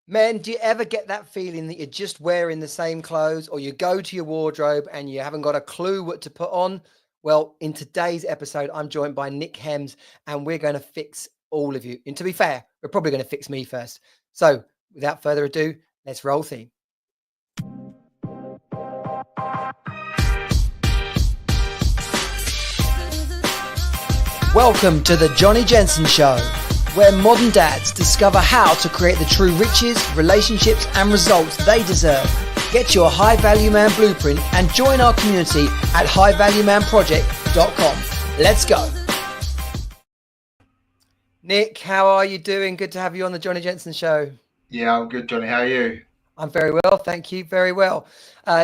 Men, do you ever get that feeling that you're just wearing the same clothes, or you go to your wardrobe and you haven't got a clue what to put on? Well, in today's episode, I'm joined by Nick Hems, and we're going to fix all of you. And to be fair, we're probably going to fix me first. So without further ado, let's roll theme. Welcome to the Johnny Jensen Show, where modern dads discover how to create the true riches, relationships and results they deserve. Get your High Value Man blueprint and join our community at highvaluemanproject.com. Let's go. Nick, how are you doing? Good to have you on the Johnny Jensen Show. Yeah, I'm good, Johnny. How are you? I'm very well, thank you. Very well.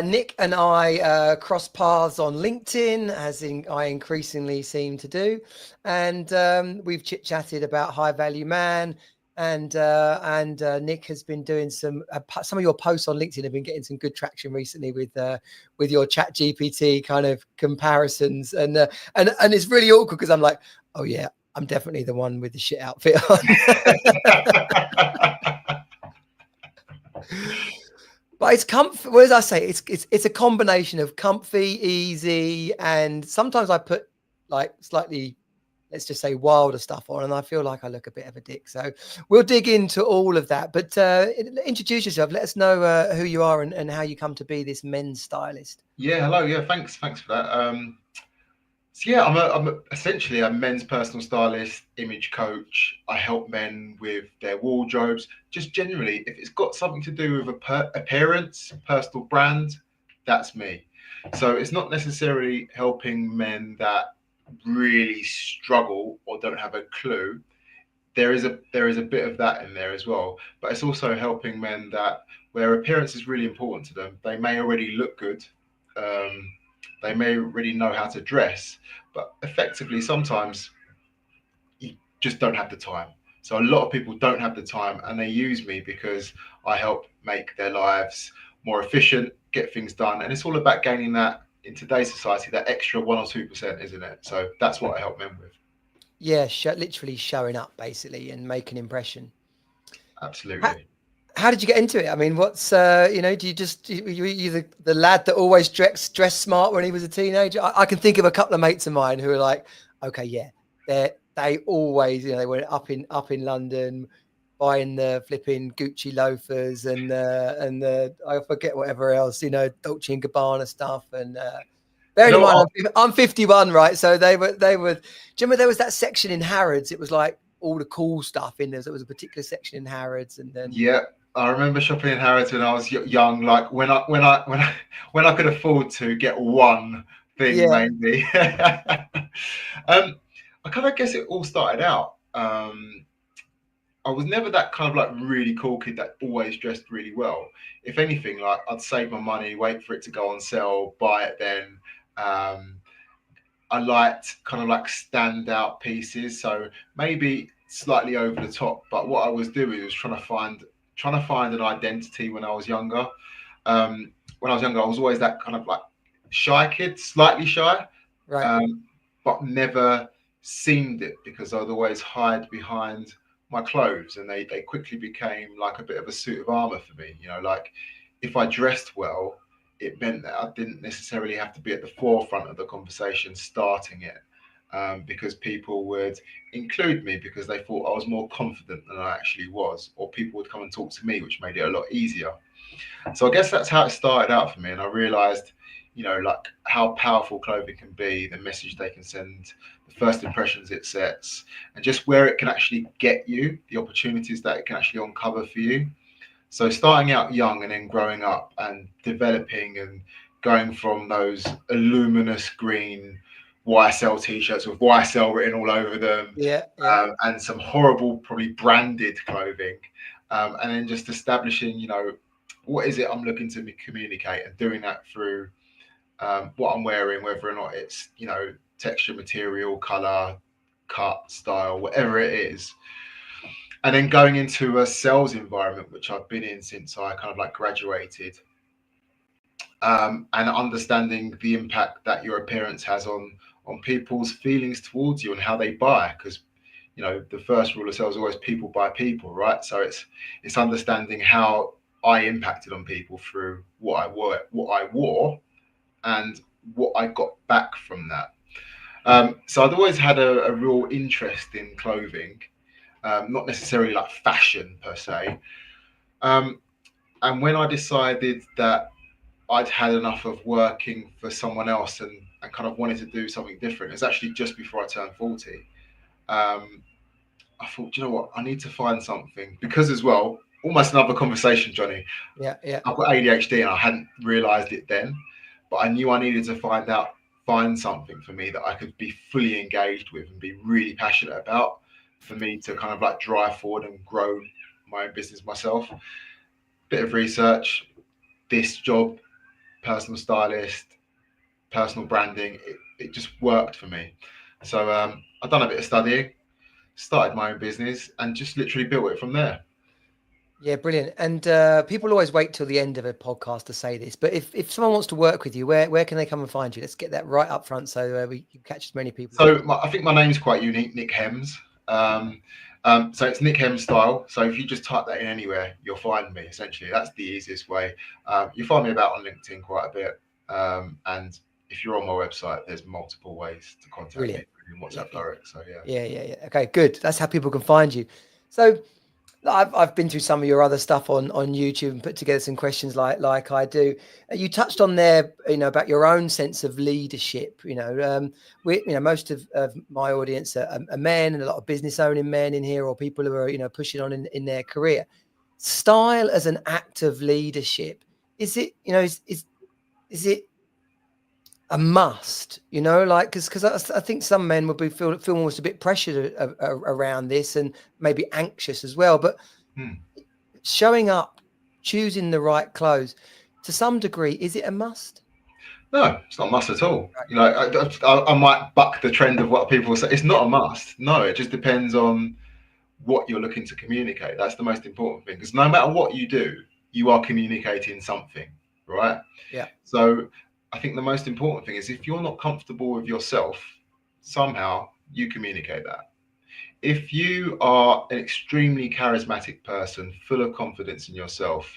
Nick and I cross paths on LinkedIn, as I increasingly seem to do, and we've chit-chatted about High Value Man. And Nick has been doing some of your posts on LinkedIn have been getting some good traction recently with your Chat GPT kind of comparisons, and it's really awkward because I'm like, oh yeah, I'm definitely the one with the shit outfit on. But it's comfy. What did I say? It's a combination of comfy, easy, and sometimes I put like slightly, let's just say, wilder stuff on, and I feel like I look a bit of a dick. So we'll dig into all of that. But introduce yourself. Let us know who you are and how you come to be this men's stylist. Yeah, hello. Yeah, thanks for that. So yeah, I'm essentially a men's personal stylist, image coach. I help men with their wardrobes. Just generally, if it's got something to do with appearance, personal brand, that's me. So it's not necessarily helping men that really struggle or don't have a clue. There is a bit of that in there as well, but it's also helping men that where appearance is really important to them. They may already look good, um, they may already know how to dress, but effectively sometimes you just don't have the time. So a lot of people don't have the time, and they use me because I help make their lives more efficient, get things done, and it's all about gaining that in today's society, that extra 1 or 2%, isn't it? So that's what I help men with. Yeah, literally showing up basically and making an impression. How, Absolutely. how did you get into it? I mean, what's do you just you the lad that always dressed smart when he was a teenager? I can think of a couple of mates of mine who are like, okay, yeah, they always, they were up in London buying the flipping Gucci loafers and I forget whatever else, Dolce and Gabbana stuff. And Do bearing you in know mind, what? I'm 51, right? So they were. Do you remember there was that section in Harrods? It was like all the cool stuff in there. So there was a particular section in Harrods, and then Yeah, I remember shopping in Harrods when I was young. Like when I could afford to get one thing, yeah, maybe. I kind of guess it all started out. I was never that kind of like really cool kid that always dressed really well. If anything, like I'd save my money, wait for it to go on sale, buy it then. Um, I liked kind of like standout pieces, so maybe slightly over the top. But what I was doing was trying to find an identity when I was younger. When I was younger, I was always that kind of like shy kid, slightly shy, right. um, but never seemed it because I'd always hide behind my clothes, and they quickly became like a bit of a suit of armor for me. Like if I dressed well, it meant that I didn't necessarily have to be at the forefront of the conversation starting it, because people would include me because they thought I was more confident than I actually was, or people would come and talk to me, which made it a lot easier. So I guess that's how it started out for me, and I realized, like how powerful clothing can be, the message they can send, the first impressions it sets, and just where it can actually get you, the opportunities that it can actually uncover for you. So starting out young and then growing up and developing and going from those luminous green YSL t-shirts with YSL written all over them, Yeah, yeah. and some horrible, probably branded clothing, and then just establishing, what is it I'm looking to communicate, and doing that through what I'm wearing, whether or not it's, texture, material, color, cut, style, whatever it is, and then going into a sales environment, which I've been in since I kind of like graduated, and understanding the impact that your appearance has on people's feelings towards you and how they buy. Because the first rule of sales is always people by people, right? So it's understanding how I impacted on people through what I wore, and what I got back from that. So I'd always had a real interest in clothing, not necessarily like fashion per se. Um, and when I decided that I'd had enough of working for someone else, and kind of wanted to do something different, it's actually just before I turned 40. Um, I thought, you know what, I need to find something, because as well, almost another conversation, Johnny. Yeah, yeah, I've got ADHD and I hadn't realised it then, but I knew I needed to find something for me that I could be fully engaged with and be really passionate about, for me to kind of like drive forward and grow my own business myself. Bit of research, this job, personal stylist, personal branding, it just worked for me. So I've done a bit of studying, started my own business, and just literally built it from there. yeah, brilliant. And people always wait till the end of a podcast to say this, but if someone wants to work with you, where can they come and find you? Let's get that right up front so we can catch as many people as So possible. I think my name's quite unique, Nick Hems. Um, so it's Nick Hems Style. So if you just type that in anywhere, you'll find me. Essentially, that's the easiest way. You find me about on LinkedIn quite a bit, and if you're on my website, there's multiple ways to contact me Brilliant. in Yeah, WhatsApp yeah, direct. So yeah. yeah, yeah, yeah. Okay, good. That's how people can find you. So I've been through some of your other stuff on YouTube and put together some questions like I do. You touched on there, about your own sense of leadership. Most of my audience are men, and a lot of business owning men in here, or people who are pushing on in their career. Style as an act of leadership, is it is it a must? Like, because I think some men would feel almost a bit pressured around this, and maybe anxious as well. But Hmm. showing up, choosing the right clothes, to some degree, is it a must? No, it's not a must at all. Right. I might buck the trend of what people say. It's Yeah, not a must. No, it just depends on what you're looking to communicate. That's the most important thing, because no matter what you do, you are communicating something, right? yeah, So I think the most important thing is, if you're not comfortable with yourself, somehow you communicate that. If you are an extremely charismatic person, full of confidence in yourself,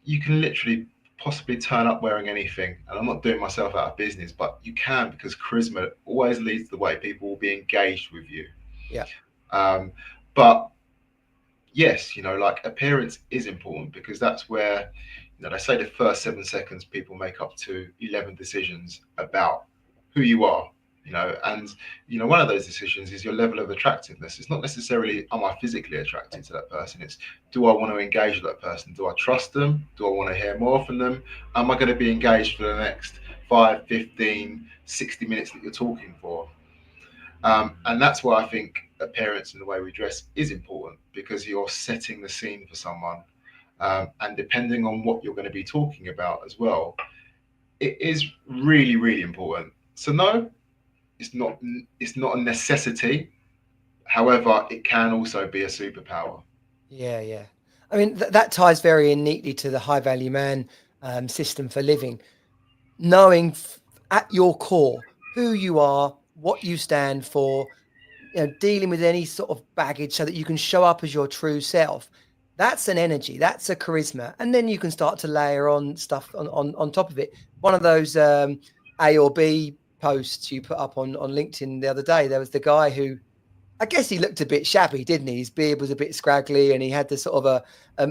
you can literally possibly turn up wearing anything. And I'm not doing myself out of business, but you can, because charisma always leads the way. People will be engaged with you. yeah, Um, but yes, like appearance is important, because that's where, they say the first 7 seconds people make up to 11 decisions about who you are. And one of those decisions is your level of attractiveness. It's not necessarily, am I physically attracted to that person? It's, do I want to engage with that person? Do I trust them? Do I want to hear more from them? Am I going to be engaged for the next 5, 15, 60 minutes that you're talking for? And that's why I think appearance and the way we dress is important, because you're setting the scene for someone. And depending on what you're going to be talking about as well, it is really, really important. So no, it's not. It's not a necessity. However, it can also be a superpower. yeah, yeah. I mean, that ties very neatly to the high value man system for living. Knowing at your core who you are, what you stand for, dealing with any sort of baggage so that you can show up as your true self. That's an energy, that's a charisma. And then you can start to layer on stuff on top of it. One of those A or B posts you put up on LinkedIn the other day, there was the guy who, I guess he looked a bit shabby, didn't he? His beard was a bit scraggly, and he had the sort of a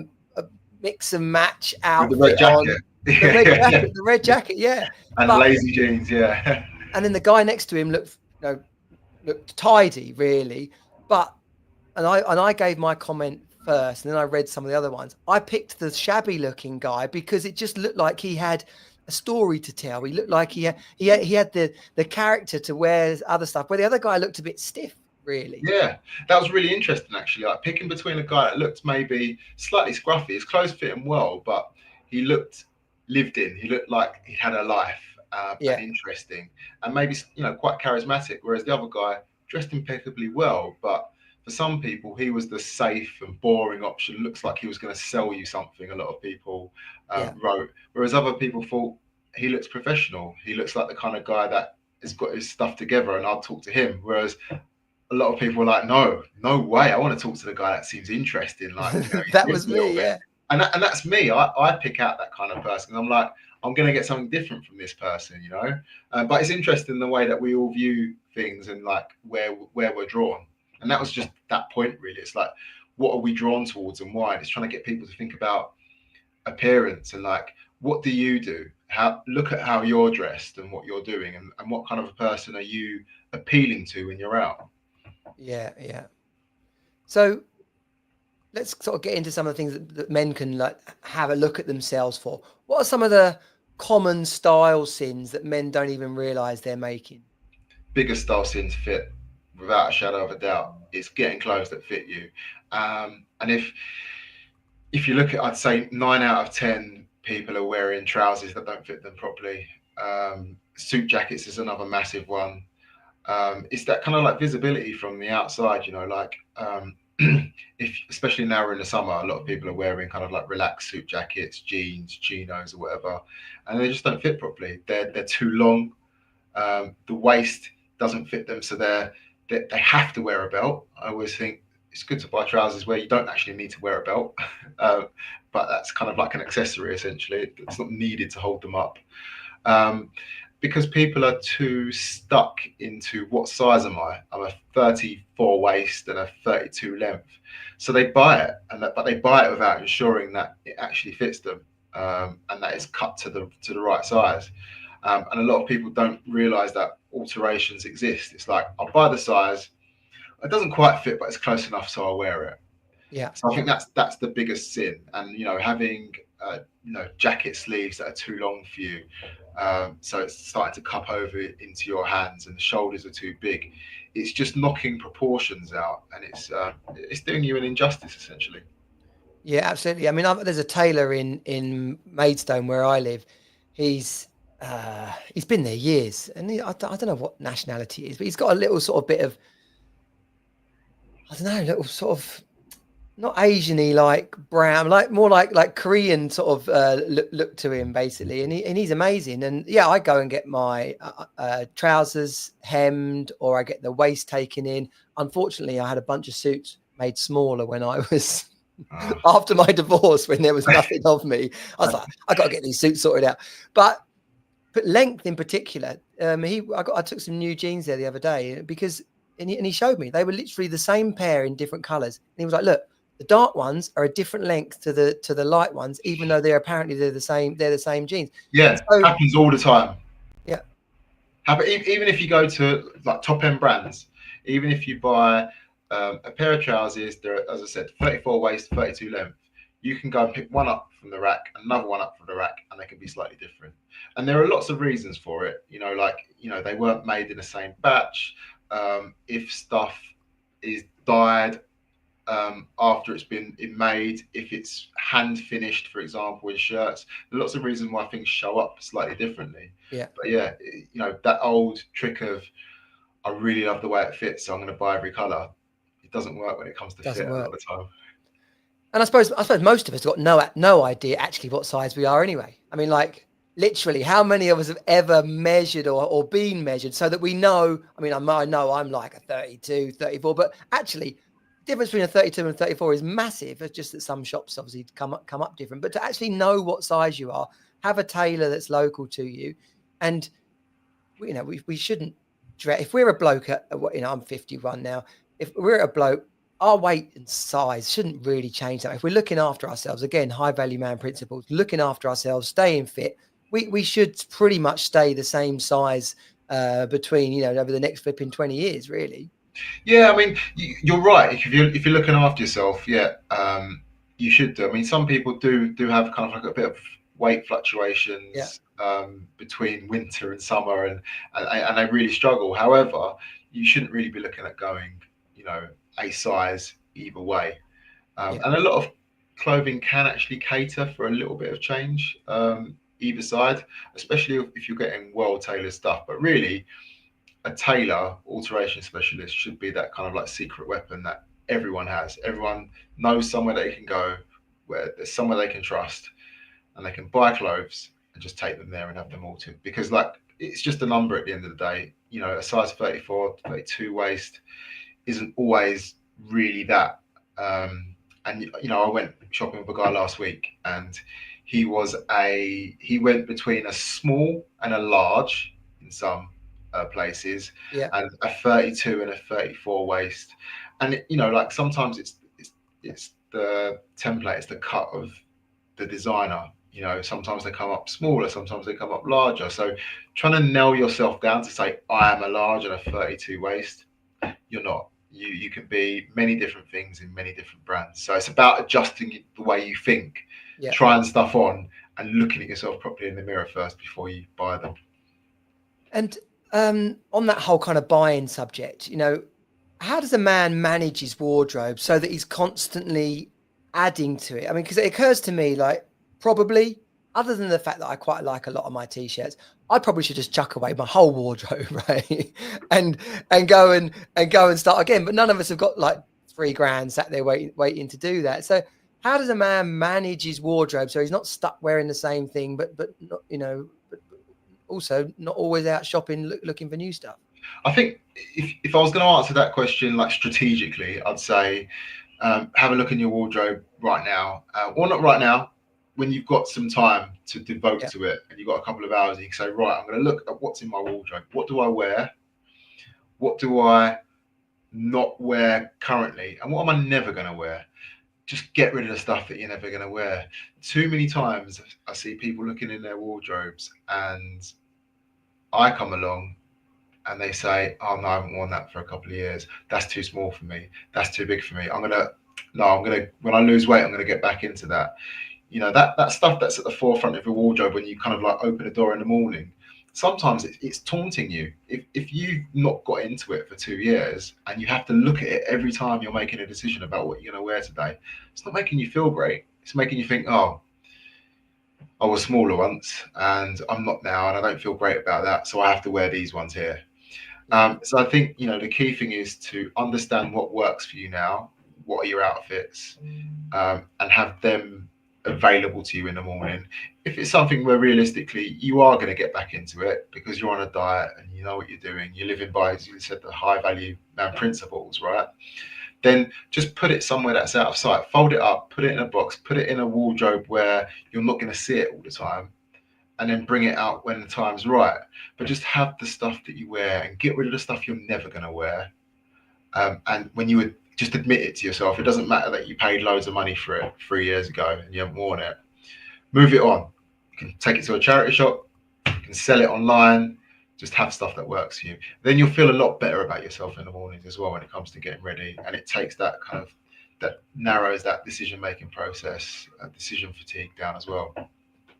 mix and match With the red outfit on. jacket. Yeah. The red jacket, yeah. And But lazy jeans, yeah. and then the guy next to him looked tidy, really. But and I gave my comment first, and then I read some of the other ones. I picked the shabby looking guy because it just looked like he had a story to tell. He looked like he had the character to wear other stuff, where the other guy looked a bit stiff, really. Yeah, that was really interesting actually. Like picking between a guy that looked maybe slightly scruffy, his clothes fit him well, but he looked lived in. He looked like he had a life, and Yeah, interesting, and maybe quite charismatic. Whereas the other guy dressed impeccably well, but for some people he was the safe and boring option. Looks like he was going to sell you something. A lot of people yeah, wrote, whereas other people thought he looks professional. He looks like the kind of guy that has got his stuff together, and I'll talk to him. Whereas a lot of people are like, no way, I want to talk to the guy that seems interesting, like, you know, he's That was lived a little me, bit. yeah. And that's me. I pick out that kind of person. I'm like, I'm going to get something different from this person, you know. But it's interesting the way that we all view things and like where we're drawn. And that was just that point, really. It's like, what are we drawn towards and why? And it's trying to get people to think about appearance and like, what do you do? How look at how you're dressed and what you're doing, and what kind of a person are you appealing to when you're out. Yeah, yeah. So let's sort of get into some of the things that men can like have a look at themselves for. What are some of the common style sins that men don't even realize they're making? Biggest style sins fit, without a shadow of a doubt. It's getting clothes that fit you. And if you look at, I'd say 9 out of 10 people are wearing trousers that don't fit them properly. Suit jackets is another massive one. It's that kind of like visibility from the outside, you know, like if especially now we're in the summer, a lot of people are wearing kind of like relaxed suit jackets, jeans, chinos, or whatever, and they just don't fit properly. They're too long. The waist doesn't fit them, so they have to wear a belt. I always think it's good to buy trousers where you don't actually need to wear a belt, um, but that's kind of like an accessory essentially. It's not needed to hold them up. Um, because people are too stuck into what size am I? I'm a 34 waist and a 32 length. So they buy it, but they buy it without ensuring that it actually fits them, and that it's cut to the right size. And a lot of people don't realize that alterations exist. It's like, I'll buy the size, it doesn't quite fit, but it's close enough, so I'll wear it. Yeah, So I yeah. think that's the biggest sin. And you know, having jacket sleeves that are too long for you, so it's starting to cup over into your hands, and the shoulders are too big. It's just knocking proportions out, and it's doing you an injustice essentially. Yeah, absolutely. I mean, there's a tailor in Maidstone where I live. He's been there years, and I don't know what nationality he is, but he's got a little sort of bit of, I don't know, little sort of not Asian-y like brown, like more like Korean sort of look to him basically, and he's amazing. And yeah, I go and get my trousers hemmed, or I get the waist taken in. Unfortunately, I had a bunch of suits made smaller when I was Uh, after my divorce, when there was nothing of me. I was like, I got to get these suits sorted out. But length in particular, I took some new jeans there the other day because and he showed me they were literally the same pair in different colors. And he was like, look, the dark ones are a different length to the light ones, even though they're the same. They're the same jeans. And yeah, so happens all the time. yeah, Even if you go to like top end brands, even if you buy a pair of trousers, they're, as I said, 34 waist, 32 length. You can go and pick one up from the rack, another one up from the rack, and they can be slightly different. And there are lots of reasons for it. You know, like, you know, they weren't made in the same batch. If stuff is dyed after it's been made, if it's hand finished, for example, in shirts, there are lots of reasons why things show up slightly differently. yeah, But yeah, you know, that old trick of, I really love the way it fits, so I'm going to buy every color. It doesn't work when it comes to fit doesn't a lot work. of the time. And I suppose most of us got no idea actually what size we are anyway. I mean, like literally, how many of us have ever measured or been measured so that we know? I mean, I know I'm like a 32, 34, but actually, the difference between a 32 and 34 is massive. It's just that some shops obviously come up different. But to actually know what size you are, have a tailor that's local to you, and we shouldn't dress. If we're a bloke I'm 51 now. If we're a bloke, our weight and size shouldn't really change that. If we're looking after ourselves, again, high value man principles, looking after ourselves, staying fit, we should pretty much stay the same size between over the next flipping 20 years, really. Yeah, I mean, you're right. If you're looking after yourself, yeah, you should do. I mean, some people do have kind of like a bit of weight Yeah, fluctuations between winter and summer, and they really struggle. However, you shouldn't really be looking at going, you know, a size either way. yeah, And a lot of clothing can actually cater for a little bit of change either side, especially if you're getting well tailored stuff. But really, a tailor alteration specialist should be that kind of like secret weapon that everyone has. Everyone knows somewhere they can go, where there's somewhere they can trust, and they can buy clothes and just take them there and have them altered. Because like, it's just a number at the end of the day. You know, a size 34, 32 waist isn't always really that. And I went shopping with a guy last week, and he went between a small and a large in some places, Yeah. and a 32 and a 34 waist. And like sometimes it's the template, it's the cut of the designer. Sometimes they come up smaller, sometimes they come up larger. So trying to nail yourself down to say I am a large and a 32 waist, you're not. You can be many different things in many different brands. So it's about adjusting the way you think, Yeah. trying stuff on, and looking at yourself properly in the mirror first before you buy them. And on that whole kind of buying subject, how does a man manage his wardrobe so that he's constantly adding to it? I mean, because it occurs to me, like, probably, other than the fact that I quite like a lot of my t-shirts, I probably should just chuck away my whole wardrobe, right? and go and start again. But none of us have got like 3 grand sat there waiting to do that. So how does a man manage his wardrobe so he's not stuck wearing the same thing, but not, but also not always out shopping looking for new stuff? I think if I was going to answer that question like strategically, I'd say have a look in your wardrobe right now, or not right now, when you've got some time to devote Yeah. to it, and you've got a couple of hours, and you can say, right, I'm going to look at what's in my wardrobe. What do I wear? What do I not wear currently? And what am I never going to wear? Just get rid of the stuff that you're never going to wear. Too many times I see people looking in their wardrobes, and I come along and they say, "Oh no, I haven't worn that for a couple of years. That's too small for me. That's too big for me. When I lose weight, I'm gonna get back into that." That stuff that's at the forefront of your wardrobe when you kind of like open a door in the morning. Sometimes it's taunting you. If you've not got into it for 2 years and you have to look at it every time you're making a decision about what you're gonna wear today, it's not making you feel great. It's making you think, "Oh, I was smaller once and I'm not now, and I don't feel great about that. So I have to wear these ones here." Yeah. So I think the key thing is to understand what works for you now, what are your outfits, and have them available to you in the morning. If it's something where realistically you are going to get back into it because you're on a diet and you know what you're doing, you're living by, as you said, the high value man principles, right? Then just put it somewhere that's out of sight. Fold it up, put it in a box, put it in a wardrobe where you're not going to see it all the time, and then bring it out when the time's right. But just have the stuff that you wear and get rid of the stuff you're never going to wear. And when you would just admit it to yourself, it doesn't matter that you paid loads of money for it 3 years ago and you haven't worn it. Move it on. You can take it to a charity shop, you can sell it online. Just have stuff that works for you. Then you'll feel a lot better about yourself in the mornings as well when it comes to getting ready. And it takes that narrows that decision making process, decision fatigue down as well.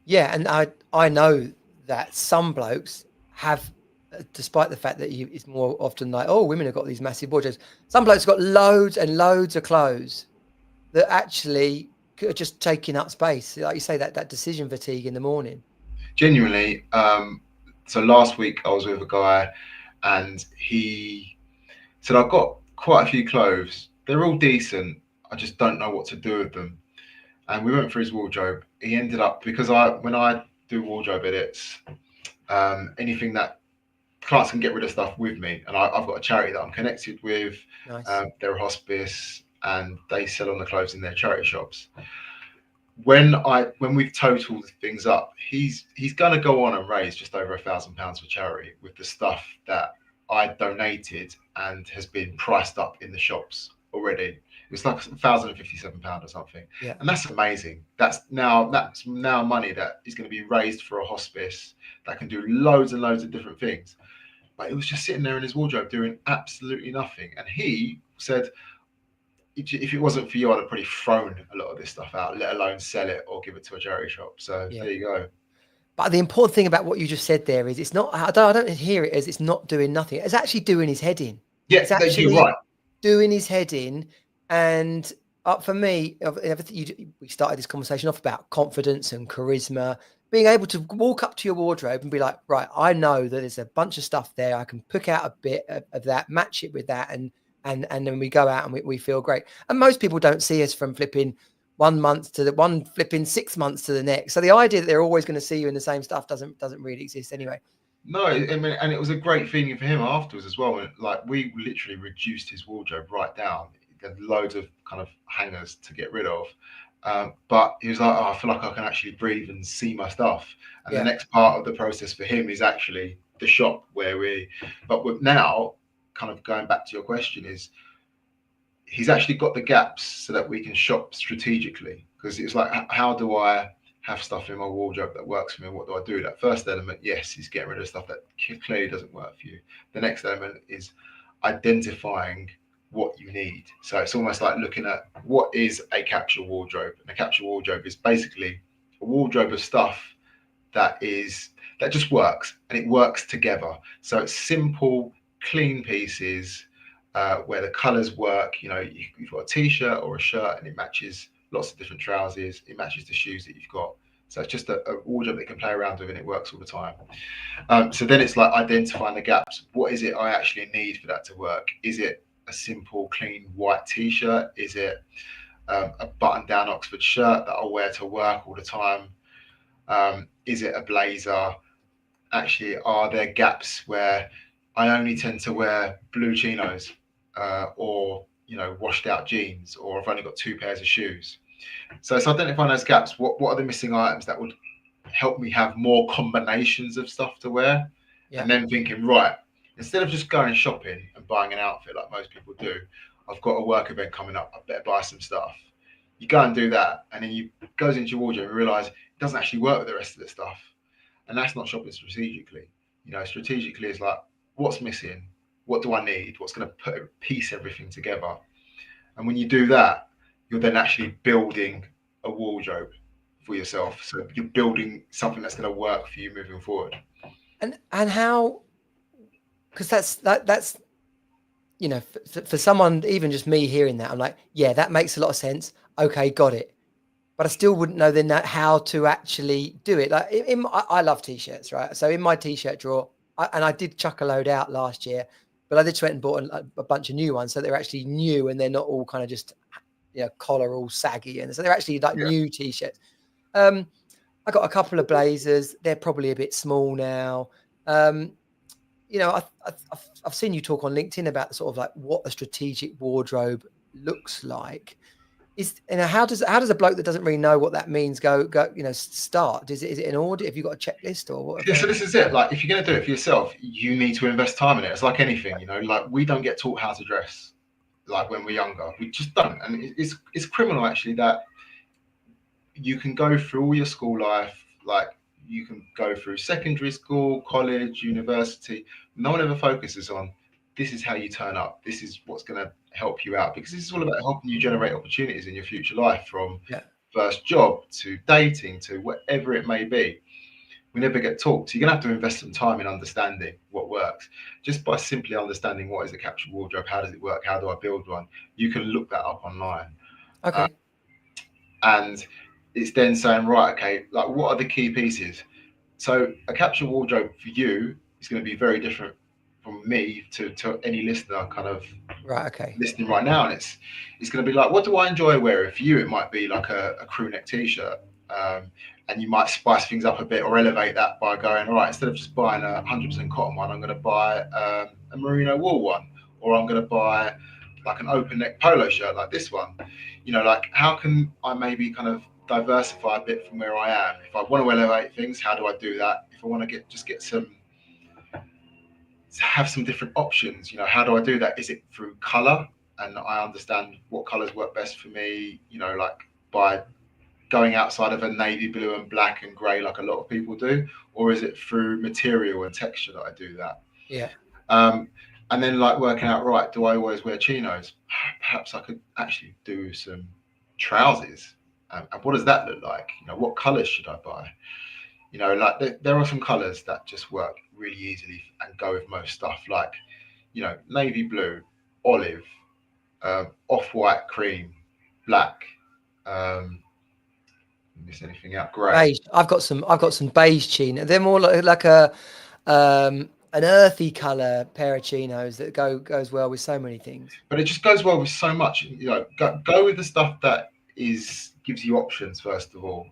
Yeah, and I know that some blokes have, despite the fact that it's more often like, oh, women have got these massive wardrobes. Some blokes have got loads and loads of clothes that actually are just taking up space. Like you say, that decision fatigue in the morning. Genuinely. So last week I was with a guy, and he said, "I've got quite a few clothes. They're all decent. I just don't know what to do with them." And we went through his wardrobe. He ended up, because when I do wardrobe edits, anything that clients can get rid of stuff with me, and I've got a charity that I'm connected with. Nice. They're a hospice, and they sell on the clothes in their charity shops. When we've totaled things up, he's going to go on and raise just over £1,000 for charity with the stuff that I donated and has been priced up in the shops already. It's like £1,057 or something, Yeah. and that's amazing. That's now money that is going to be raised for a hospice that can do loads and loads of different things. But it was just sitting there in his wardrobe doing absolutely nothing, and he said, if it wasn't for you, I'd have probably thrown a lot of this stuff out, let alone sell it or give it to a charity shop. So Yeah. there you go. But the important thing about what you just said there is it's not, I don't hear it as it's not doing nothing. It's actually doing his head in. Yeah, It's you're actually right. doing his head in. And for me, everything we started this conversation off about confidence and charisma, being able to walk up to your wardrobe and be like, right, I know that there's a bunch of stuff there. I can pick out a bit of that, match it with that. And then we go out and we feel great. And most people don't see us from flipping 1 month to the flipping 6 months to the next. So the idea that they're always going to see you in the same stuff doesn't really exist anyway. No, I mean, and it was a great feeling for him afterwards as well. And like we literally reduced his wardrobe right down. He had loads of kind of hangers to get rid of. But he was like, oh, I feel like I can actually breathe and see my stuff. And the Yeah. next part of the process for him is actually the shop where but with now, kind of going back to your question, is he's actually got the gaps so that we can shop strategically. Because it's like, how do I have stuff in my wardrobe that works for me? What do I do? That first element, yes, is getting rid of stuff that clearly doesn't work for you. The next element is identifying what you need. So it's almost like looking at what is a capsule wardrobe. And a capsule wardrobe is basically a wardrobe of stuff that just works, and it works together. So it's simple, clean pieces where the colors work. You know, you've got a t-shirt or a shirt, and it matches lots of different trousers. It matches the shoes that you've got. So it's just a wardrobe that you can play around with, and it works all the time. So then it's like identifying the gaps. What is it I actually need for that to work? Is it a simple, clean white t-shirt? Is it a button-down Oxford shirt that I'll wear to work all the time? Is it a blazer? Actually, are there gaps where I only tend to wear blue chinos or washed out jeans, or I've only got two pairs of shoes? So it's identifying those gaps. What are the missing items that would help me have more combinations of stuff to wear? Yeah. And then thinking, right, instead of just going shopping and buying an outfit like most people do, I've got a work event coming up, I better buy some stuff. You go and do that, and then you goes into your wardrobe and realize it doesn't actually work with the rest of the stuff. And that's not shopping strategically. Strategically is like, what's missing? What do I need? What's going to piece everything together? And when you do that, you're then actually building a wardrobe for yourself. So you're building something that's going to work for you moving forward. And how, because that's for someone, even just me hearing that, I'm like, yeah, that makes a lot of sense. Okay, got it. But I still wouldn't know then that how to actually do it. Like I love t-shirts, right? So in my t-shirt drawer, and I did chuck a load out last year, but I just went and bought a bunch of new ones, so they're actually new and they're not all kind of just collar all saggy, and so they're actually like Yeah. new t-shirts. I got a couple of blazers. They're probably a bit small now. Um, I've seen you talk on LinkedIn about the sort of like what a strategic wardrobe looks like. How does a bloke that doesn't really know what that means go start? Is it an audit? Have you got a checklist or Yeah, whatever? so this is it. Like, if you're going to do it for yourself, you need to invest time in it. It's like anything, like we don't get taught how to dress like when we're younger. We just don't. And it's criminal actually that you can go through all your school life, like you can go through secondary school, college, university. No one ever focuses on this is how you turn up. This is what's going to help you out, because this is all about helping you generate opportunities in your future life, from Yeah. first job to dating to whatever it may be. We never get taught. So you're going to have to invest some time in understanding what works. Just by simply understanding what is a capsule wardrobe, how does it work, how do I build one, you can look that up online. Uh, Okay. and it's then saying, right, okay, like what are the key pieces? So a capsule wardrobe for you is going to be very different from me to any listener kind of Right. Okay. listening right now. And it's going to be like, what do I enjoy wearing? For you, it might be like a crew neck t-shirt. And you might spice things up a bit or elevate that by going, all right, instead of just buying a 100% cotton one, I'm going to buy a merino wool one, or I'm going to buy like an open neck polo shirt like this one. Like how can I maybe kind of diversify a bit from where I am? If I want to elevate things, how do I do that? If I want to get some, have some different options, how do I do that? Is it through color? And I understand what colors work best for me, like by going outside of a navy blue and black and grey like a lot of people do, or is it through material and texture that I do that? Yeah. Um, and then like working out, right, do I always wear chinos? Perhaps I could actually do some trousers. And what does that look like? What colours should I buy? Like there are some colours that just work really easily and go with most stuff, like navy blue, olive, off-white, cream, black. Miss anything out? Grey. Beige. I've got some beige chino. They're more like a an earthy color pair of chinos that goes well with so many things. But it just goes well with so much. Go with the stuff that gives you options first of all.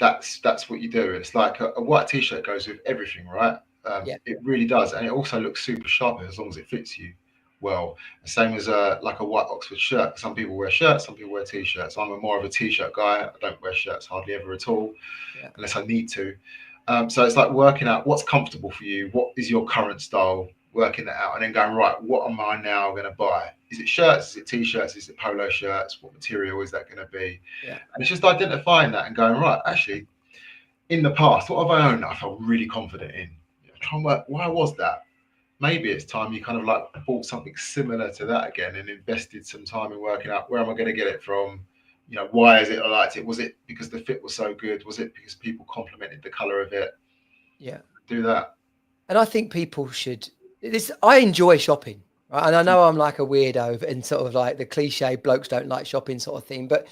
that's what you do. It's like a white t-shirt goes with everything, right? Yeah, It really does, and it also looks super sharp as long as it fits you well. The same as like a white Oxford shirt. Some people wear shirts, some people wear t-shirts. I'm more of a t-shirt guy. I don't wear shirts hardly ever at all, yeah, unless I need to. So it's like working out what's comfortable for you, what is your current style, working that out, and then going, right, what am I now going to buy? Is it shirts? Is it t-shirts? Is it polo shirts? What material is that going to be? yeah, And it's just identifying that and going, right, actually, in the past, what have I owned that I felt really confident in? Try and work, why was that? Maybe it's time you kind of like bought something similar to that again and invested some time in working out where am I going to get it from? Why is it I liked it? Was it because the fit was so good? Was it because people complimented the color of it? yeah. Do that. And I think people should. This I enjoy shopping, right? And I know I'm like a weirdo and sort of like the cliche blokes don't like shopping sort of thing, but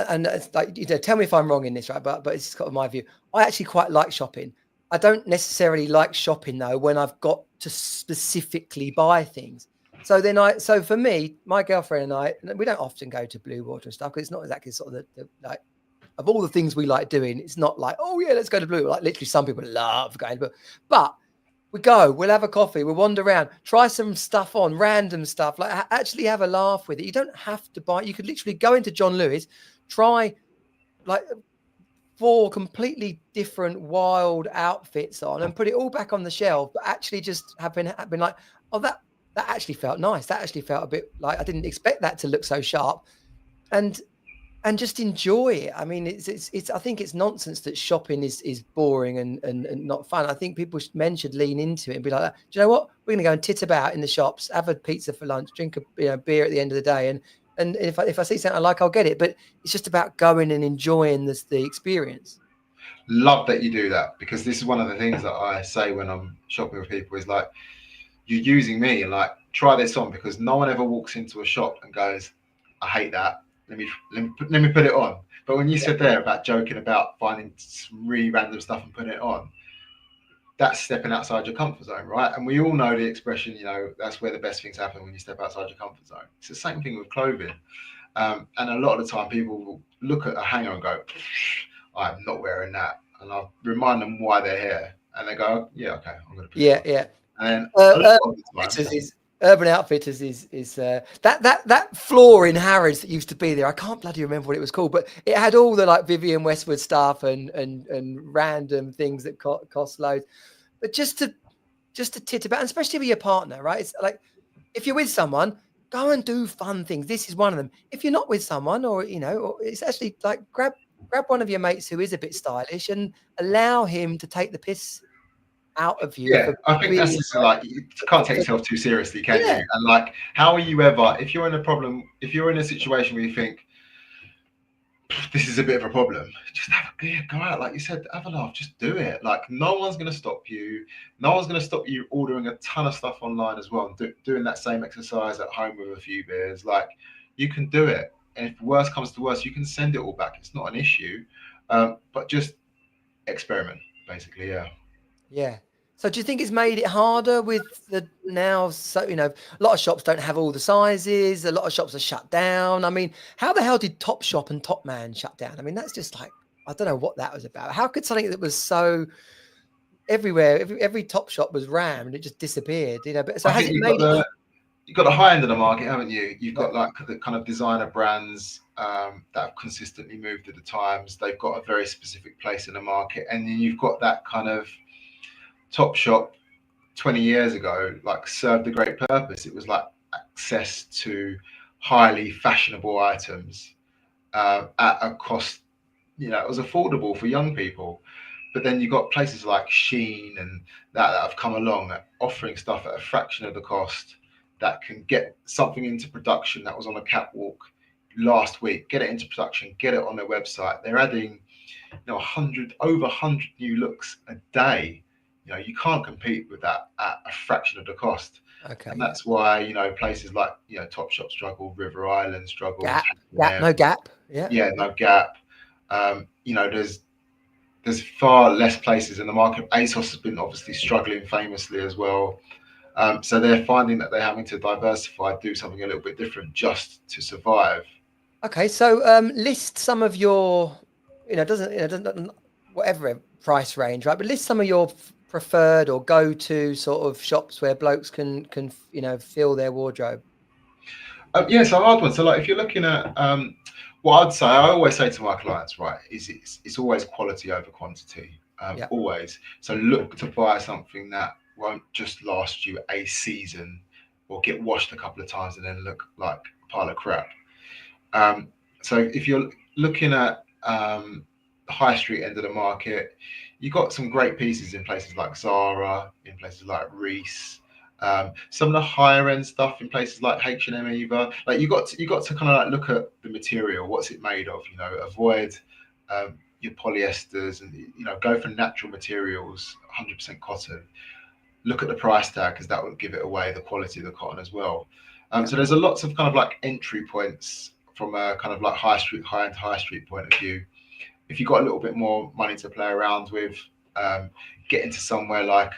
and it's like tell me if I'm wrong in this, right? But it's kind of my view. I actually quite like shopping. I don't necessarily like shopping though when I've got to specifically buy things. So for me, my girlfriend and I, we don't often go to Blue Water and stuff because it's not exactly sort of the like of all the things we like doing. It's not like, oh yeah, let's go to Blue. Like literally, some people love going to Blue, but we go, we'll have a coffee, we'll wander around, try some stuff on, random stuff, like actually have a laugh with it. You don't have to buy, you could literally go into John Lewis, try like 4 completely different wild outfits on and put it all back on the shelf, but actually just have been like, oh, that actually felt nice. That actually felt a bit like I didn't expect that to look so sharp. And just enjoy it. I mean, it's. I think it's nonsense that shopping is boring and not fun. I think men should lean into it and be like, do you know what? We're going to go and tit about in the shops, have a pizza for lunch, drink a beer at the end of the day, and if I see something I like, I'll get it. But it's just about going and enjoying the experience. Love that you do that because this is one of the things that I say when I'm shopping with people is like, you're using me and like, try this on because no one ever walks into a shop and goes, I hate that. Let me put it on. But when you Yeah, said there about joking about finding some really random stuff and putting it on, that's stepping outside your comfort zone, right? And we all know the expression, that's where the best things happen when you step outside your comfort zone. It's the same thing with clothing. And a lot of the time people will look at a hanger and go, I'm not wearing that. And I'll remind them why they're here. And they go, yeah, okay, I'm going to put it yeah, on. yeah. And a lot Uh, of the time, Outfitters is Urban Outfitters is that floor in Harrods that used to be there. I can't bloody remember what it was called, but it had all the like Vivienne Westwood stuff and random things that cost loads. But just to tit about, and especially with your partner, right? It's like if you're with someone, go and do fun things. This is one of them. If you're not with someone, or it's actually like grab one of your mates who is a bit stylish and allow him to take the piss out of you yeah, for I think that's being just like, you can't take for, yourself too seriously, can yeah. you? And like, how are you ever, if you're in a problem, if you're in a situation where you think, this is a bit of a problem, just go out, like you said, have a laugh, just do it. Like, no one's going to stop you. No one's going to stop you ordering a ton of stuff online as well, and doing that same exercise at home with a few beers. Like, you can do it. And if worse comes to worse, you can send it all back. It's not an issue. But just experiment, basically. Yeah. Yeah. So do you think it's made it harder with the now? So, a lot of shops don't have all the sizes. A lot of shops are shut down. I mean, how the hell did Topshop and Topman shut down? I mean, that's just like, I don't know what that was about. How could something that was so everywhere, every Top shop was rammed, it just disappeared, but so I has think it made it? you've got the high end of the market, haven't you? You've Yeah. got like the kind of designer brands that have consistently moved with the times. They've got a very specific place in the market, and then you've got that kind of top shop 20 years ago, like served a great purpose. It was like access to highly fashionable items at a cost, it was affordable for young people. But then you've got places like Sheen and that have come along offering stuff at a fraction of the cost that can get something into production that was on a catwalk last week, get it into production, get it on their website. They're adding, 100 new looks a day. You can't compete with that at a fraction of the cost. Okay. And Yeah. that's why, places like, Topshop struggle, River Island struggles. Gap. Yeah. Yeah, no Gap. There's far less places in the market. ASOS has been obviously struggling famously as well. So they're finding that they're having to diversify, do something a little bit different just to survive. Okay. So list some of your doesn't whatever price range, right? But list some of your preferred or go-to sort of shops where blokes can fill their wardrobe. Yeah, so a hard one. So like if you're looking at what I'd say, I always say to my clients, right, is it's always quality over quantity. Yeah, Always. So look to buy something that won't just last you a season or get washed a couple of times and then look like a pile of crap. Um, so if you're looking at the high street end of the market, you've got some great pieces in places like Zara, in places like Reese. Some of the higher end stuff in places like H&M, either. Like you got to kind of like look at the material, what's it made of. Avoid your polyesters, and go for natural materials, 100% cotton. Look at the price tag because that will give it away, the quality of the cotton as well. yeah, So there's a lots of kind of like entry points from a kind of like high-end high street point of view. If you've got a little bit more money to play around with, get into somewhere like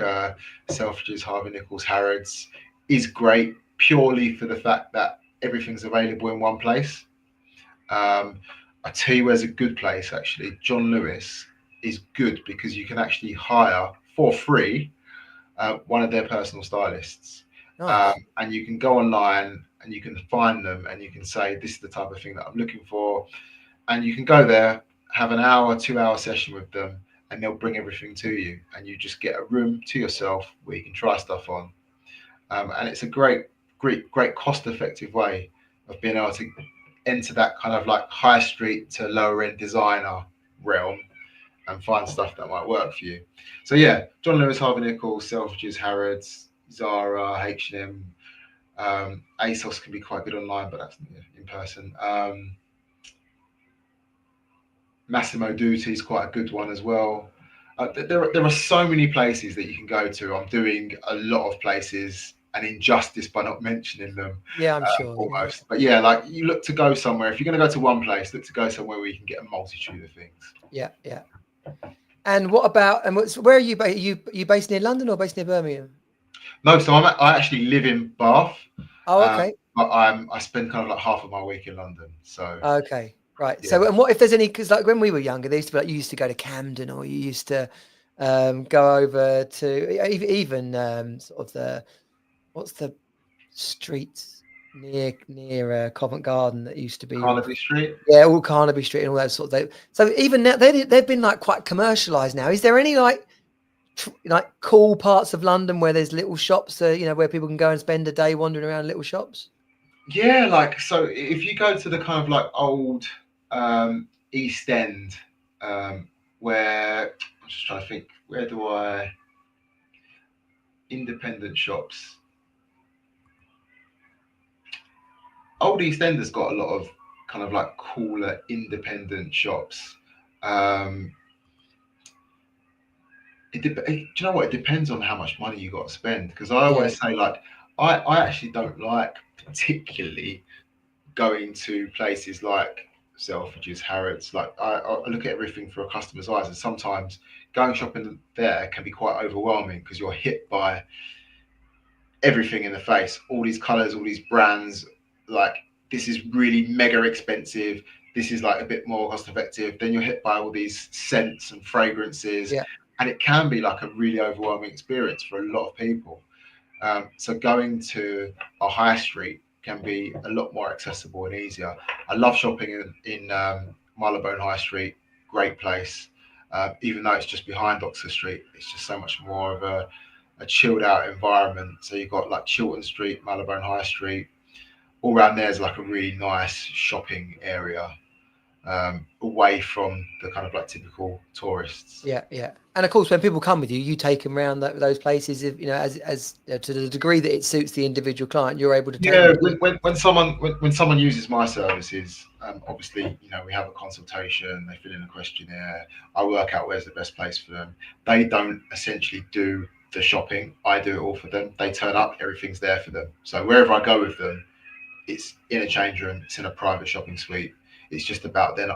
Selfridges, Harvey Nichols, Harrods is great purely for the fact that everything's available in one place. Um, I tell you where's a good place actually. John Lewis is good because you can actually hire for free one of their personal stylists. nice. And you can go online and you can find them and you can say, this is the type of thing that I'm looking for. And you can go there, have an hour, 2 hour session with them, and they'll bring everything to you. And you just get a room to yourself where you can try stuff on. And it's a great cost effective way of being able to enter that kind of like high street to lower end designer realm and find stuff that might work for you. So yeah, John Lewis, Harvey Nichols, Selfridges, Harrods, Zara, H&M, ASOS can be quite good online, but that's in person. Massimo Dutti is quite a good one as well. There are so many places that you can go to. I'm doing a lot of places an injustice by not mentioning them Yeah, I'm sure. Yeah, almost. But yeah, like you look to go somewhere. If you're going to go to one place, look to go somewhere where you can get a multitude of things. yeah, yeah. And what about where are you? You based near London or based near Birmingham? No, so I actually live in Bath, Oh, okay. but I spend kind of like half of my week in London. So Okay, right. yeah, So, and what if there's any? Because like when we were younger, there used to be like you used to go to Camden, or you used to go over to even sort of what's the streets near Covent Garden that used to be all Carnaby Street. yeah, all Carnaby Street and all those sort of things. So even now they've been like quite commercialized now. Is there any like cool parts of London where there's little shops, where people can go and spend a day wandering around little shops? Yeah, like so if you go to the kind of like old East End, where I'm just trying to think, where do I independent shops? Old East End has got a lot of kind of like cooler independent shops. Um, do you know what? It depends on how much money you got to spend. Because I Yeah, always say, like, I actually don't like particularly going to places like Selfridges, Harrods. Like, I look at everything through a customer's eyes, and sometimes going shopping there can be quite overwhelming because you're hit by everything in the face, all these colors, all these brands. Like, this is really mega expensive. This is like a bit more cost effective. Then you're hit by all these scents and fragrances, yeah, and it can be like a really overwhelming experience for a lot of people. So going to a high street can be a lot more accessible and easier. I love shopping in Marylebone High Street, great place. Even though it's just behind Oxford Street, it's just so much more of a chilled out environment. So you've got like Chiltern Street, Marylebone High Street, all around there is like a really nice shopping area, away from the kind of like typical tourists. yeah, yeah. And of course, when people come with you, you take them around those places. If as to the degree that it suits the individual client, you're able to take them Yeah, to. when someone uses my services, obviously we have a consultation. They fill in a questionnaire. I work out where's the best place for them. They don't essentially do the shopping. I do it all for them. They turn Yeah, up, everything's there for them. So wherever I go with them, it's in a change room. It's in a private shopping suite. It's just about then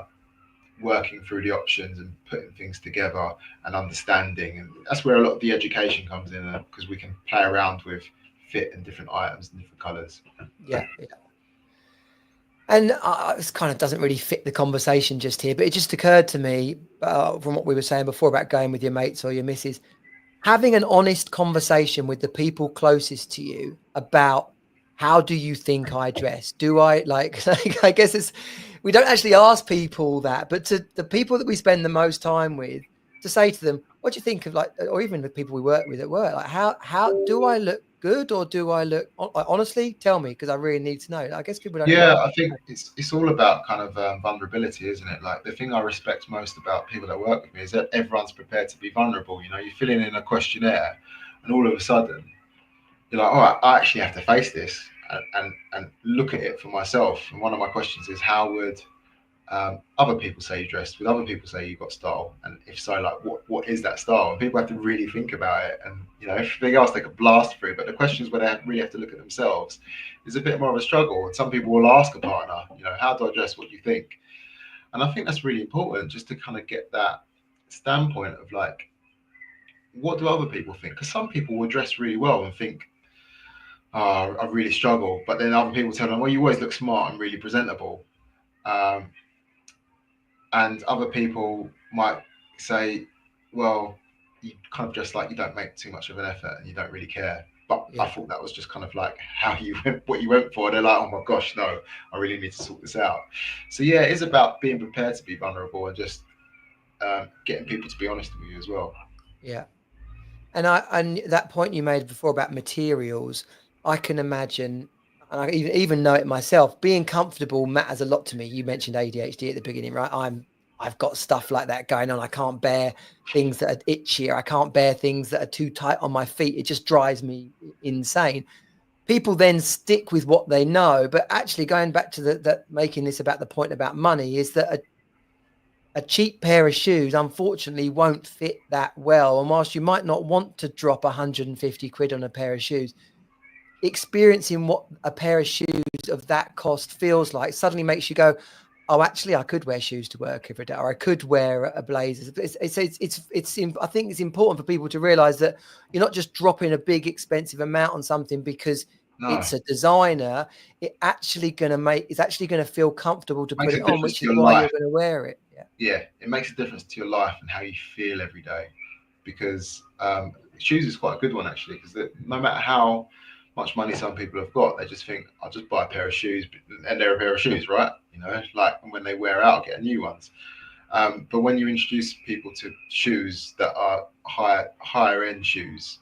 working through the options and putting things together and understanding. And that's where a lot of the education comes in because we can play around with fit and different items and different colours. yeah, yeah. And this kind of doesn't really fit the conversation just here, but it just occurred to me from what we were saying before about going with your mates or your missus, having an honest conversation with the people closest to you about how do you think I dress? Do I like I guess it's we don't actually ask people that, but to the people that we spend the most time with, to say to them, what do you think of like, or even the people we work with at work, like how do I look good or do I look like, honestly? Tell me because I really need to know. I guess people don't really Yeah, ask. I think it's all about kind of vulnerability, isn't it? Like the thing I respect most about people that work with me is that everyone's prepared to be vulnerable. You know, you're filling in a questionnaire, and all of a sudden you're like, all right, I actually have to face this and look at it for myself. And one of my questions is, how would other people say you dressed? Would other people say you got style? And if so, like, what is that style? And people have to really think about it. And you know, if they ask, they could blast through. But the questions where they really have to look at themselves is a bit more of a struggle. And some people will ask a partner, you know, how do I dress? What do you think? And I think that's really important, just to kind of get that standpoint of like, what do other people think? Because some people will dress really well and think, oh, I really struggle. But then other people tell them, well, you always look smart and really presentable. Um, and other people might say, well, you kind of just like, you don't make too much of an effort and you don't really care. But I Yeah. thought that was just kind of like how you went, what you went for. They're like, oh my gosh, no, I really need to sort this out. So yeah, it is about being prepared to be vulnerable and just getting people to be honest with you as well. Yeah. And that point you made before about materials, I can imagine, and I even know it myself. Being comfortable matters a lot to me. You mentioned ADHD at the beginning, right? I've got stuff like that going on. I can't bear things that are itchy, or I can't bear things that are too tight on my feet. It just drives me insane. People then stick with what they know, but actually going back to the making this about the point about money is that a cheap pair of shoes, unfortunately, won't fit that well. And whilst you might not want to drop 150 quid on a pair of shoes, experiencing what a pair of shoes of that cost feels like suddenly makes you go, oh, actually, I could wear shoes to work every day, or I could wear a blazer. I think it's important for people to realize that you're not just dropping a big expensive amount on something because No, it's a designer. It's actually going to feel comfortable to put makes a it on, difference which to is your why you're life. going to wear it. Yeah. Yeah, it makes a difference to your life and how you feel every day. Because shoes is quite a good one actually. Because no matter how much money some people have got, they just think, I'll just buy a pair of shoes, and they're a pair of shoes, right? You know, like when they wear out, I'll get a new ones. But when you introduce people to shoes that are higher end shoes,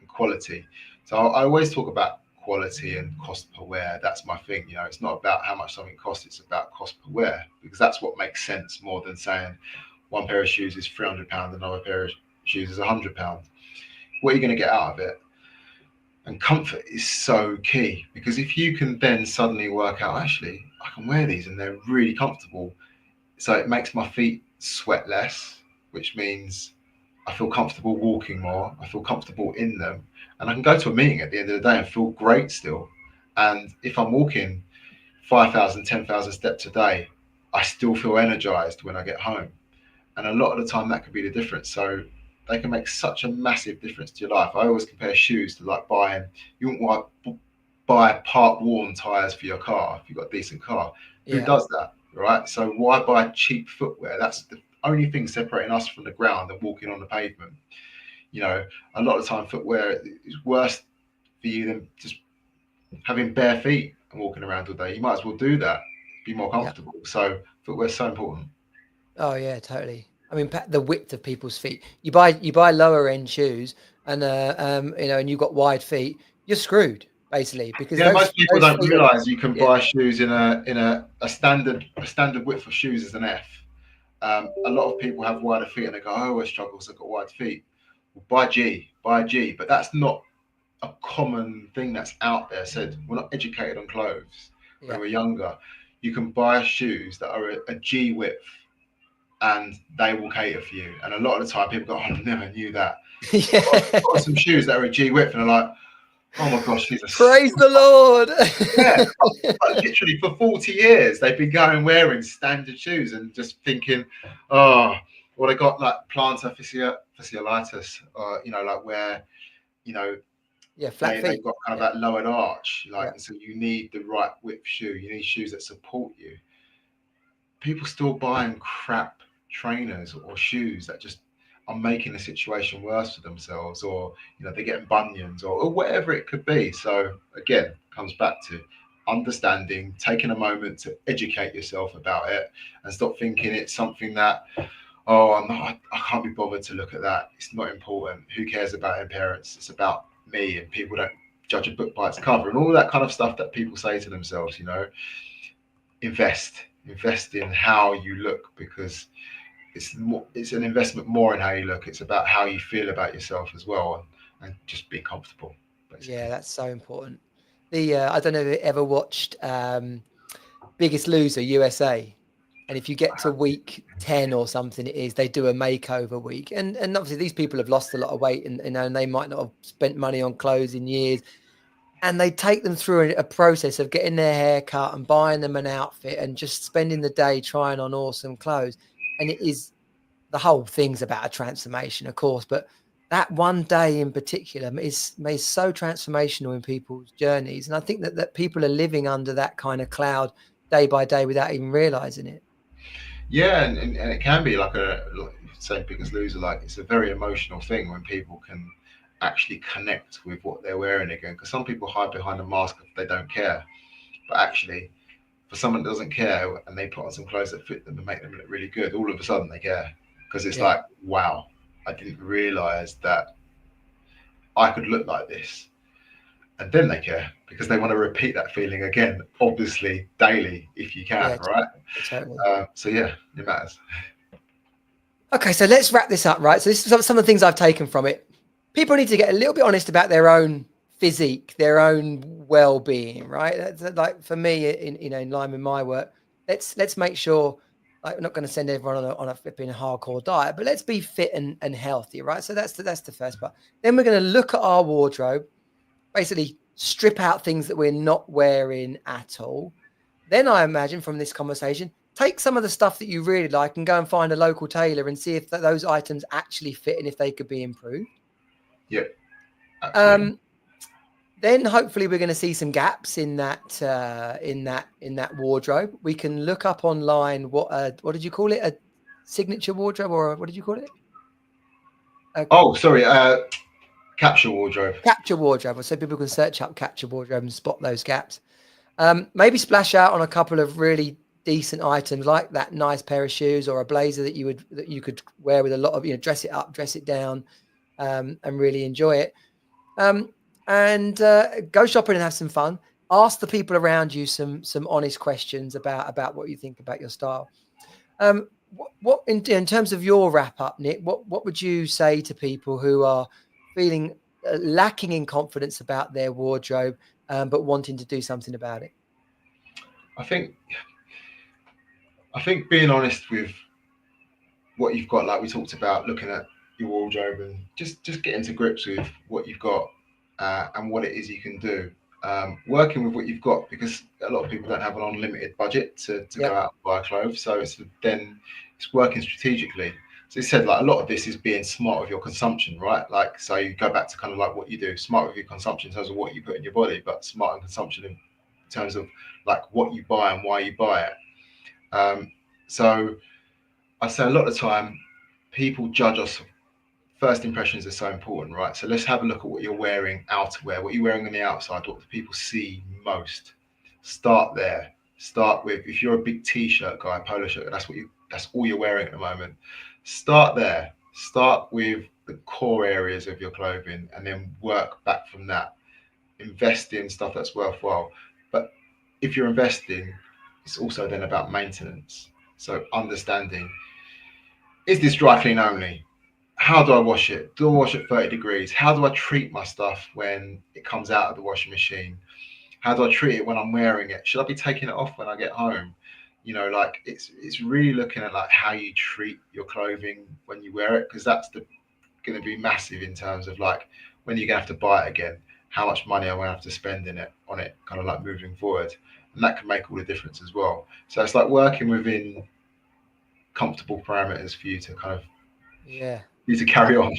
quality. So I always talk about quality and cost per wear. That's my thing. You know, it's not about how much something costs. It's about cost per wear, because that's what makes sense more than saying one pair of shoes is £300, another pair of shoes is £100. What are you going to get out of it? And comfort is so key, because if you can then suddenly work out, actually, I can wear these and they're really comfortable, so it makes my feet sweat less, which means I feel comfortable walking more. I feel comfortable in them, and I can go to a meeting at the end of the day and feel great still. And if I'm walking 5,000, 10,000 steps a day, I still feel energized when I get home. And a lot of the time, that could be the difference. So they can make such a massive difference to your life. I always compare shoes to like buying, you wouldn't want to buy part worn tires for your car if you've got a decent car. Who Yeah. does that, right? So why buy cheap footwear? That's the only thing separating us from the ground and walking on the pavement. You know, a lot of the time footwear is worse for you than just having bare feet and walking around all day. You might as well do that, be more Yeah. comfortable. So footwear is so important. Oh yeah, totally. I mean, the width of people's feet. You buy lower end shoes, and and you've got wide feet. You're screwed basically because Yeah, those most people those don't feet are. realise you can Yeah, buy shoes in a standard width of shoes as an F. A lot of people have wider feet and they go, oh, I struggle, so I've got wide feet. Well, buy a G, but that's not a common thing that's out there. Said we're not educated on clothes when yeah, we're younger. You can buy shoes that are a G width and they will cater for you. And a lot of the time, people go, oh, I never knew that. I've got yeah. some shoes that are a G width, and they're like, oh my gosh, these are Praise the Lord. yeah. But literally for 40 years, they've been going wearing standard shoes and just thinking, oh, well, they got like plantar fasciitis, or, like where, you know, Yeah, flat They've feet. got kind of Yeah, that lowered arch, like, yeah, and so you need the right width shoe. You need shoes that support you. People still buying crap trainers or shoes that just are making the situation worse for themselves, or they're getting bunions, or whatever it could be. So again, comes back to understanding, taking a moment to educate yourself about it, and stop thinking it's something that, oh, I can't be bothered to look at that. It's not important. Who cares about appearance? It's about me, and people don't judge a book by its cover, and all that kind of stuff that people say to themselves. Invest in how you look, because it's an investment more in how you look. It's about how you feel about yourself as well, and just be comfortable, yeah. basically. That's so important. The I don't know if you ever watched Biggest Loser USA, and if you get to week 10 or something, it is they do a makeover week, and obviously these people have lost a lot of weight, and they might not have spent money on clothes in years, and they take them through a process of getting their hair cut and buying them an outfit and just spending the day trying on awesome clothes, and it is the whole thing's about a transformation, of course, but that one day in particular is so transformational in people's journeys. And I think that people are living under that kind of cloud day by day without even realizing it. Yeah, and it can be like say Biggest Loser, like it's a very emotional thing when people can actually connect with what they're wearing again. Because some people hide behind a mask if they don't care, but actually, for someone that doesn't care and they put on some clothes that fit them and make them look really good, all of a sudden they care, because it's Yeah. like, wow, I didn't realize that I could look like this. And then they care because they want to repeat that feeling again, obviously daily if you can, Yeah, right? totally. So yeah, it matters. Okay, so let's wrap this up, right? So this is some of the things I've taken from it. People need to get a little bit honest about their own physique, their own well-being, right? That's like for me, in line with my work. Let's make sure. Like, we're not going to send everyone on a flipping hardcore diet, but let's be fit and healthy, right? So that's the first part. Then we're going to look at our wardrobe, basically strip out things that we're not wearing at all. Then I imagine from this conversation, take some of the stuff that you really like and go and find a local tailor and see if those items actually fit and if they could be improved. Yeah, absolutely. Um, then hopefully we're going to see some gaps in that wardrobe. We can look up online what did you call it, a signature wardrobe, or what did you call it, a Oh, sorry, capsule wardrobe. capture wardrobe, so people can search up capture wardrobe and spot those gaps. Maybe splash out on a couple of really decent items like that nice pair of shoes or a blazer that you could wear with a lot of, dress it up, dress it down, and really enjoy it. Um, and go shopping and have some fun. Ask the people around you some honest questions about what you think about your style. What in terms of your wrap up, Nick? What would you say to people who are feeling lacking in confidence about their wardrobe, but wanting to do something about it? I think I think being honest with what you've got, like we talked about, looking at your wardrobe and just getting to grips with what you've got, and what it is you can do. Working with what you've got, because a lot of people don't have an unlimited budget to go Yep. out and buy clothes. So it's working strategically. So it said, like, a lot of this is being smart with your consumption, right? Like, so you go back to kind of like what you do, smart with your consumption in terms of what you put in your body, but smart in consumption in terms of like what you buy and why you buy it. So I say a lot of the time, people judge us. First impressions are so important, right? So let's have a look at what you're wearing, outerwear, what you're wearing on the outside, what do people see most. Start there. Start with, if you're a big t-shirt guy, polo shirt, that's all you're wearing at the moment. Start there. Start with the core areas of your clothing and then work back from that. Invest in stuff that's worthwhile. But if you're investing, it's also then about maintenance. So understanding, is this dry clean only? How do I wash it? Do I wash it 30 degrees? How do I treat my stuff when it comes out of the washing machine? How do I treat it when I'm wearing it? Should I be taking it off when I get home? Like it's really looking at like how you treat your clothing when you wear it, because that's going to be massive in terms of like when you're going to have to buy it again, how much money I'm going to have to spend on it, kind of like moving forward, and that can make all the difference as well. So it's like working within comfortable parameters for you to kind of Yeah. you to carry on.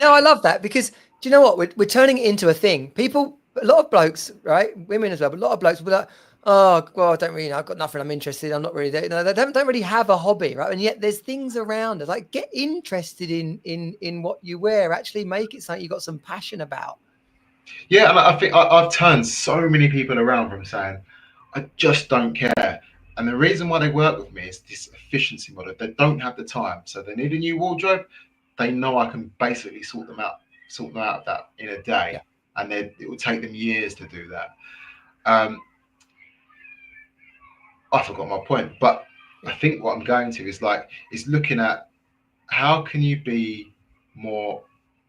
No, I love that because Do you know what? We're turning it into a thing. People, a lot of blokes, right? Women as well, but a lot of blokes will be like, oh, well, I don't really know. I've got nothing. I'm interested. I'm not really there. They don't really have a hobby, right? And yet there's things around us. Like, get interested in what you wear. Actually make it something you've got some passion about. Yeah, and I think I've turned so many people around from saying, I just don't care. And the reason why they work with me is this efficiency model. They don't have the time. So they need a new wardrobe. They know I can basically sort them out of that in a day. Yeah. And then it will take them years to do that. I forgot my point, but I think what I'm going to is looking at how can you be more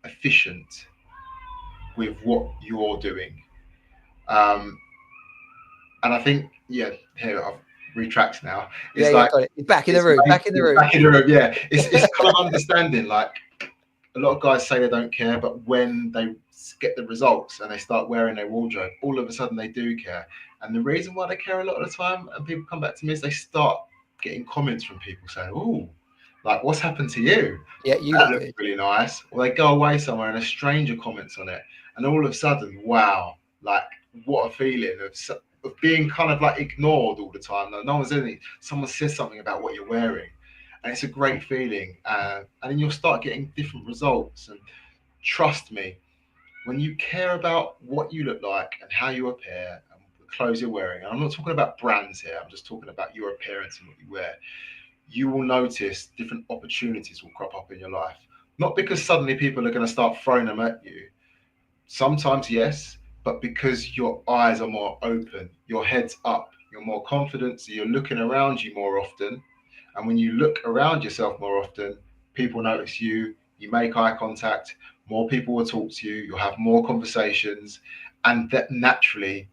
efficient with what you're doing. And I think, here I've retracts now. It's got it. It's back in the room. Back in the room. Yeah. It's kind of understanding. Like, a lot of guys say they don't care, but when they get the results and they start wearing their wardrobe, all of a sudden they do care. And the reason why they care a lot of the time, and people come back to me, is they start getting comments from people saying, "Oh, like, what's happened to you? Yeah, that looks really nice." Or they go away somewhere and a stranger comments on it, and all of a sudden, wow, like, what a feeling of being kind of like ignored all the time. No one's anything. Someone says something about what you're wearing, and it's a great feeling. And then you'll start getting different results. And trust me, when you care about what you look like and how you appear and the clothes you're wearing, and I'm not talking about brands here, I'm just talking about your appearance and what you wear, you will notice different opportunities will crop up in your life. Not because suddenly people are going to start throwing them at you. Sometimes, yes, but because your eyes are more open, your head's up, you're more confident, so you're looking around you more often. And when you look around yourself more often, people notice you, you make eye contact, more people will talk to you, you'll have more conversations, and that naturally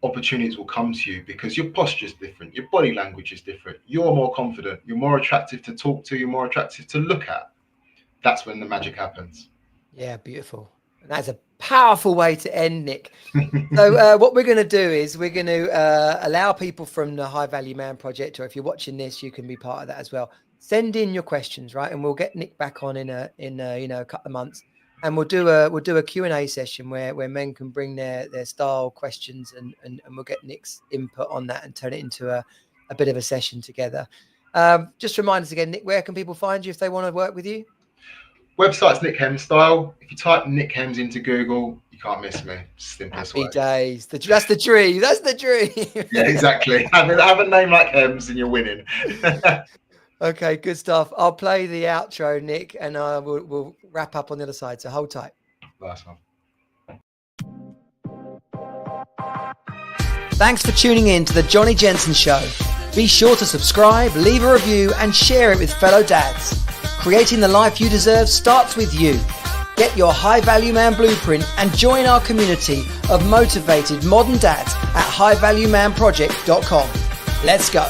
opportunities will come to you because your posture is different, your body language is different, you're more confident, you're more attractive to talk to, you're more attractive to look at. That's when the magic happens. Yeah, beautiful. And that's a powerful way to end, Nick. So what we're going to do is we're going to allow people from the High Value Man Project, or if you're watching this, you can be part of that as well. Send in your questions, right? And we'll get Nick back on in a couple of months, and we'll do a Q&A session where men can bring their style questions, and we'll get Nick's input on that and turn it into a bit of a session together. Just remind us again, Nick, where can people find you if they want to work with you? Website's Nick Hems Style. If you type Nick Hems into Google, you can't miss me. Simplest way. Happy days. That's the dream. That's the dream. Yeah, exactly. Have a name like Hems and you're winning. Okay, good stuff. I'll play the outro, Nick, and we'll wrap up on the other side. So hold tight. Nice one. Thanks for tuning in to the Johnny Jensen Show. Be sure to subscribe, leave a review, and share it with fellow dads. Creating the life you deserve starts with you. Get your High Value Man blueprint and join our community of motivated modern dads at highvaluemanproject.com. Let's go.